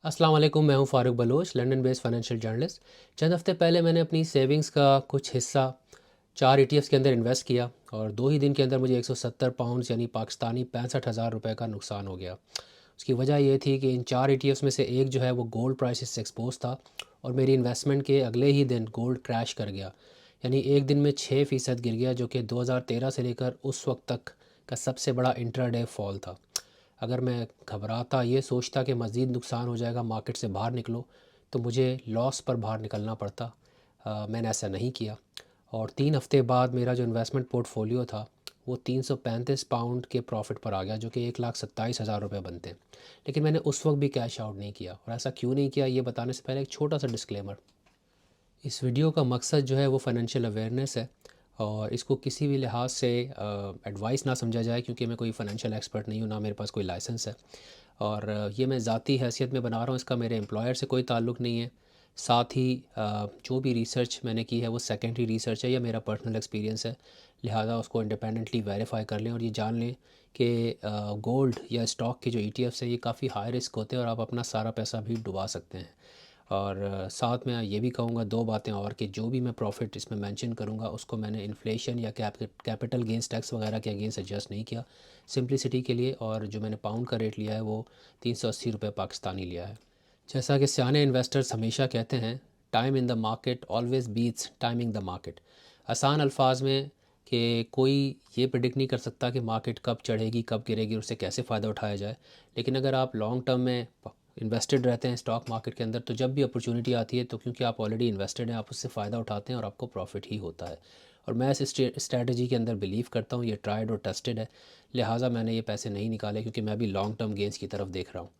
अस्सलाम वालेकुम, मैं हूं Farooq Baloch, London based financial journalist. चंद हफ्ते पहले मैंने अपनी सेविंग्स का कुछ हिस्सा 4 ईटीएफ्स के अंदर इन्वेस्ट किया और 2 ही दिन के अंदर मुझे 170 पाउंड्स यानी पाकिस्तानी 65,000 रुपए का नुकसान हो गया। उसकी वजह ये थी कि इन 4 ईटीएफ्स में से एक जो है वो गोल्ड प्राइसेस से एक्सपोज था और मेरी इन्वेस्टमेंट के अगले ही दिन गोल्ड क्रैश कर गया। यानी एक दिन में 6% गिर गया, जो कि 2013 से लेकर उस वक्त तक का सबसे बड़ा इंट्राडे फॉल था। अगर मैं घबराता, ये सोचता कि मज़ीद नुकसान हो जाएगा, मार्केट से बाहर निकलो, तो मुझे लॉस पर बाहर निकलना पड़ता। मैंने ऐसा नहीं किया और 3 हफ्ते बाद मेरा जो इन्वेस्टमेंट पोर्टफोलियो था वो 335 पाउंड के प्रॉफिट पर आ गया, जो कि 1,27,000 रुपये बनते हैं। लेकिन मैंने उस वक्त भी कैश आउट नहीं किया, और ऐसा क्यों नहीं किया ये बताने से पहले एक छोटा सा डिस्क्लेमर। इस वीडियो का मकसद जो है वो फाइनेंशियल अवेयरनेस है, और इसको किसी भी लिहाज से एडवाइस ना समझा जाए, क्योंकि मैं कोई फाइनेंशियल एक्सपर्ट नहीं हूँ, ना मेरे पास कोई लाइसेंस है। और ये मैं ज़ाती हैसियत में बना रहा हूँ, इसका मेरे एम्प्लॉयर से कोई ताल्लुक़ नहीं है। साथ ही जो भी रिसर्च मैंने की है वो सेकेंडरी रिसर्च है या मेरा पर्सनल एक्सपीरियंस है। लिहाजा उसको इंडिपेंडेंटली वेरीफाई कर लें और ये जान लें कि गोल्ड या स्टॉक के जो ईटीएफ्स हैं ये काफ़ी हाई रिस्क होते हैं और आप अपना सारा पैसा भी डुबा सकते हैं। और साथ में ये भी कहूँगा दो बातें और, कि जो भी मैं प्रॉफिट इसमें मेंशन करूँगा उसको मैंने इन्फ्लेशन या कैपिटल गेंस टैक्स वगैरह के अगेंस्ट एडजस्ट नहीं किया, सिंप्लिसिटी के लिए। और जो मैंने पाउंड का रेट लिया है वो 380 रुपये पाकिस्तानी लिया है। जैसा कि सियाने इन्वेस्टर्स हमेशा कहते हैं, time in the market always beats timing the market. आसान अल्फाज में कि कोई ये प्रिडिक्ट नहीं कर सकता कि मार्केट कब चढ़ेगी कब गिरेगी और उससे कैसे फ़ायदा उठाया जाए। लेकिन अगर आप लॉन्ग टर्म में इन्वेस्टेड रहते हैं स्टॉक मार्केट के अंदर, तो जब भी अपॉर्चुनिटी आती है तो क्योंकि आप ऑलरेडी इन्वेस्टेड हैं, आप उससे फ़ायदा उठाते हैं और आपको प्रॉफिट ही होता है। और मैं इस स्ट्रैटेजी के अंदर बिलीव करता हूँ, ये ट्राइड और टेस्टेड है। लिहाजा मैंने ये पैसे नहीं निकाले, क्योंकि मैं भी लॉन्ग टर्म गेंस की तरफ देख रहा हूँ।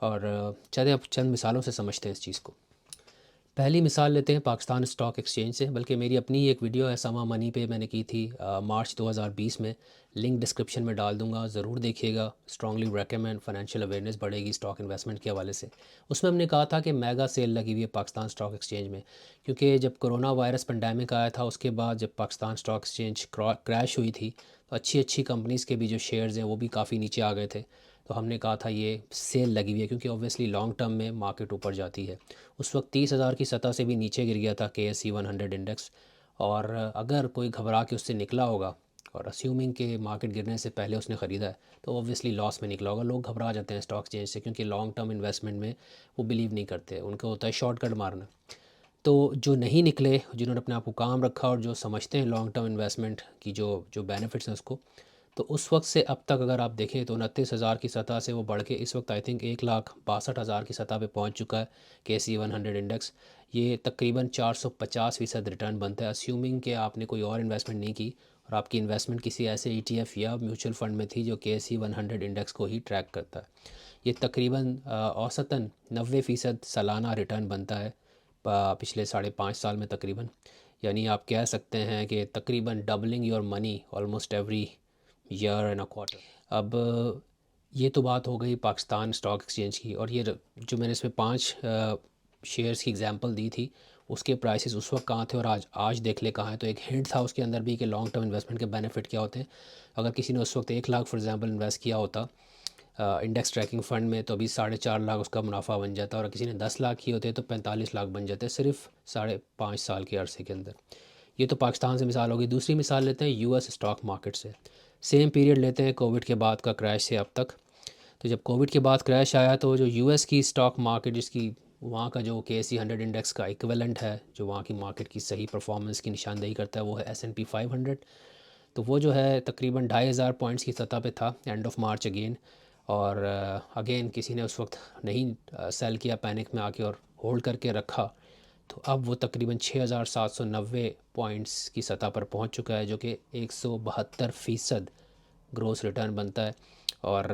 और चलिए अब चंद मिसालों से समझते हैं इस चीज़ को। पहली मिसाल लेते हैं पाकिस्तान स्टॉक एक्सचेंज से, बल्कि मेरी अपनी ही एक वीडियो है समा मनी पे, मैंने की थी मार्च 2020 में। लिंक डिस्क्रिप्शन में डाल दूंगा, ज़रूर देखिएगा। स्ट्रांगली रेकमेंड, फाइनेंशियल अवेयरनेस बढ़ेगी स्टॉक इन्वेस्टमेंट के हवाले से। उसमें हमने कहा था कि मेगा सेल लगी हुई है पाकिस्तान स्टॉक एक्सचेंज में, क्योंकि जब कोरोना वायरस पेंडेमिक आया था उसके बाद जब पाकिस्तान स्टॉक एक्सचेंज क्रैश हुई थी, तो अच्छी अच्छी कंपनीज़ के भी जो शेयर्स हैं वो भी काफ़ी नीचे आ गए थे। तो हमने कहा था ये सेल लगी हुई है, क्योंकि ऑब्वियसली लॉन्ग टर्म में मार्केट ऊपर जाती है। उस वक्त 30,000 की सतह से भी नीचे गिर गया था KSE 100 इंडेक्स। और अगर कोई घबरा के उससे निकला होगा, और अस्यूमिंग के मार्केट गिरने से पहले उसने ख़रीदा है, तो ऑब्वियसली लॉस में निकला होगा। लोग घबरा जाते हैं स्टॉक चेंज से, क्योंकि लॉन्ग टर्म इन्वेस्टमेंट में वो बिलीव नहीं करते, उनको होता है शॉर्टकट मारना। तो जो नहीं निकले, जिन्होंने अपने आप को काम रखा और जो समझते हैं लॉन्ग टर्म इन्वेस्टमेंट की जो जो बेनिफिट्स हैं उसको, तो उस वक्त से अब तक अगर आप देखें तो 29,000 की सतह से वो बढ़ के इस वक्त आई थिंक 1,62,000 की सतह पे पहुंच चुका है KC 100 इंडेक्स। ये तकरीबन 450% रिटर्न बनता है, अस्यूमिंग कि आपने कोई और इन्वेस्टमेंट नहीं की और आपकी इन्वेस्टमेंट किसी ऐसे ETF या म्यूचुअल फंड में थी जो KC 100 इंडेक्स को ही ट्रैक करता है। ये तकरीबन औसतन 90% सालाना रिटर्न बनता है पिछले 5.5 साल में तकरीबन। यानी आप कह सकते हैं कि तकरीबन doubling your money almost every year and a quarter. अब ये तो बात हो गई पाकिस्तान स्टॉक एक्सचेंज की, और ये जो मैंने इसमें 5 शेयर्स की एग्जांपल दी थी, उसके प्राइसेस उस वक्त कहाँ थे और आज आज देख ले कहाँ है। तो एक हिंट था उसके अंदर भी कि लॉन्ग टर्म इन्वेस्टमेंट के बेनिफिट क्या होते हैं। अगर किसी ने उस वक्त 1 लाख फॉर एग्जांपल इन्वेस्ट किया होता इंडेक्स ट्रैकिंग फ़ंड में, तो अभी 4.5 लाख उसका मुनाफा बन जाता, और किसी ने 10 लाख किए होते तो 45 लाख बन जाते, सिर्फ 5.5 साल के अरसे के अंदर। ये तो पाकिस्तान से मिसाल होगी। दूसरी मिसाल लेते हैं US स्टॉक मार्केट से। सेम पीरियड लेते हैं कोविड के बाद का क्रैश से अब तक। तो जब कोविड के बाद क्रैश आया तो जो US की स्टॉक मार्केट, जिसकी वहाँ का जो KC 100 इंडेक्स का इक्विवेलेंट है, जो वहाँ की मार्केट की सही परफॉर्मेंस की निशानदेही करता है, वो है S&P 500। तो वो जो है तकरीबन 2,500 पॉइंट्स की सतह पे था एंड ऑफ मार्च अगेन। और अगेन किसी ने उस वक्त नहीं सेल किया पैनिक में आके और होल्ड करके रखा। तो अब वो तकरीबन 6,790 पॉइंट्स की सतह पर पहुंच चुका है, जो कि 172% ग्रोस रिटर्न बनता है। और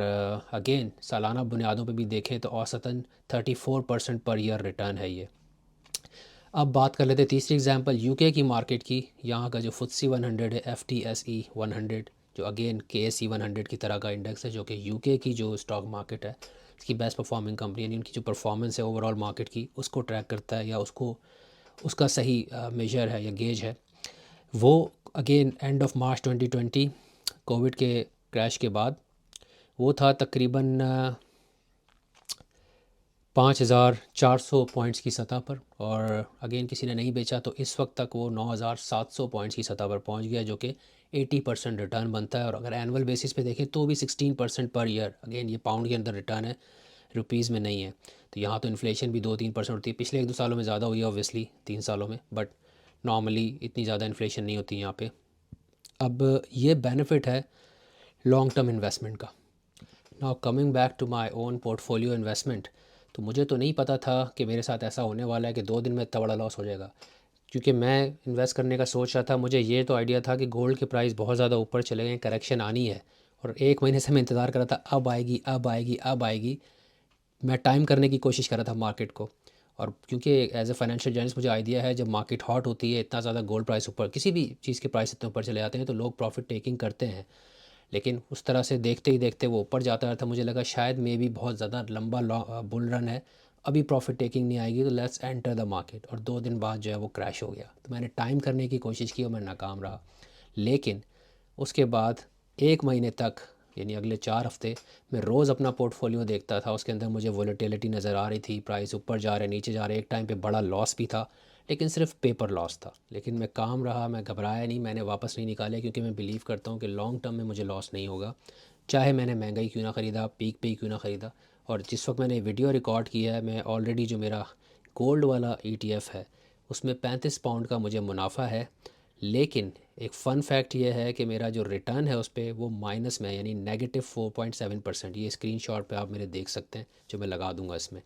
अगेन सालाना बुनियादों पे भी देखें तो औसतन 34% पर ईयर रिटर्न है ये। अब बात कर लेते हैं तीसरी एग्जांपल UK की मार्केट की। यहाँ का जो FTSE 100 है, FTSE 100, जो अगेन KSE 100 की तरह का इंडेक्स है, जो कि UK की जो स्टॉक मार्केट है इसकी बेस्ट परफॉर्मिंग कंपनी, यानी उनकी जो परफॉर्मेंस है ओवरऑल मार्केट की, उसको ट्रैक करता है या उसको उसका सही मेजर है या गेज है। वो again end of March 2020 Covid के क्रैश के बाद वो था तकरीबन 5,400 पॉइंट्स की सतह पर, और अगेन किसी ने नहीं बेचा तो इस वक्त तक वो 9,700 पॉइंट्स की सतह पर पहुंच गया, जो कि 80% रिटर्न बनता है। और अगर एनुअल बेसिस पे देखें तो भी 16% पर ईयर। अगेन ये पाउंड के अंदर रिटर्न है, रुपीज़ में नहीं है। तो यहाँ तो इन्फ्लेशन भी 2-3% होती है। पिछले 1-2 सालों में ज़्यादा हुई है ऑब्वियसली, 3 सालों में, बट नॉर्मली इतनी ज़्यादा इन्फ्लेशन नहीं होती यहाँ पे। अब ये बेनिफिट है लॉन्ग टर्म इन्वेस्टमेंट का। Now coming back to my own portfolio investment, तो मुझे तो नहीं पता था कि मेरे साथ ऐसा होने वाला है कि 2 दिन में इतना बड़ा लॉस हो जाएगा। क्योंकि मैं इन्वेस्ट करने का सोच रहा था, मुझे ये तो आइडिया था कि गोल्ड के प्राइस बहुत ज़्यादा ऊपर चले गए, करेक्शन आनी है, और 1 महीने से मैं इंतज़ार कर रहा था अब आएगी अब आएगी अब आएगी। मैं टाइम करने की कोशिश कर रहा था मार्केट को। और क्योंकि एज ए फाइनेंशियल जर्नलिस्ट मुझे आइडिया है, जब मार्केट हॉट होती है, इतना ज़्यादा गोल्ड प्राइस ऊपर, किसी भी चीज़ के प्राइस इतने ऊपर चले जाते हैं, तो लोग प्रॉफिट टेकिंग करते हैं। लेकिन उस तरह से देखते ही देखते वो ऊपर जाता रहा था। मुझे लगा शायद मे भी बहुत ज़्यादा लंबा बुल रन है, अभी प्रॉफिट टेकिंग नहीं आएगी, तो लेट्स एंटर द मार्केट। और 2 दिन बाद जो है वो क्रैश हो गया। तो मैंने टाइम करने की कोशिश की और मैं नाकाम रहा। लेकिन उसके बाद 1 महीने तक, यानी अगले 4 हफ्ते, मैं रोज़ अपना पोर्टफोलियो देखता था। उसके अंदर मुझे वोलेटिलिटी नज़र आ रही थी, प्राइस ऊपर जा रहे नीचे जा रहे। एक टाइम पे बड़ा लॉस भी था, लेकिन सिर्फ पेपर लॉस था। लेकिन मैं काम रहा, मैं घबराया नहीं, मैंने वापस नहीं निकाले, क्योंकि मैं बिलीव करता हूँ कि लॉन्ग टर्म में मुझे लॉस नहीं होगा, चाहे मैंने महंगाई क्यों ना ख़रीदा, पीक पे ही क्यों ना ख़रीदा। और जिस वक्त मैंने वीडियो रिकॉर्ड किया है, मैं ऑलरेडी, जो मेरा गोल्ड वाला ETF है, उसमें 35 पाउंड का मुझे मुनाफा है। लेकिन एक फ़न फैक्ट ये है कि मेरा जो रिटर्न है उस पे वो माइनस में है, यानी -4.7%। ये स्क्रीनशॉट पे आप मेरे देख सकते हैं, जो मैं लगा दूंगा इसमें।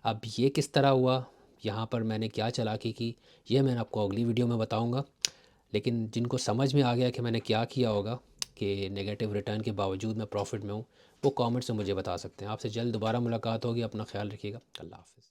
अब ये किस तरह हुआ, यहाँ पर मैंने क्या चालाकी की, ये मैं आपको अगली वीडियो में बताऊंगा। लेकिन जिनको समझ में आ गया कि मैंने क्या किया होगा, कि नेगेटिव रिटर्न के बावजूद मैं प्रॉफिट में हूँ, वो कमेंट्स में मुझे बता सकते हैं। आपसे जल्द दोबारा मुलाकात होगी। अपना ख्याल रखिएगा। अल्लाह हाफ़िज़।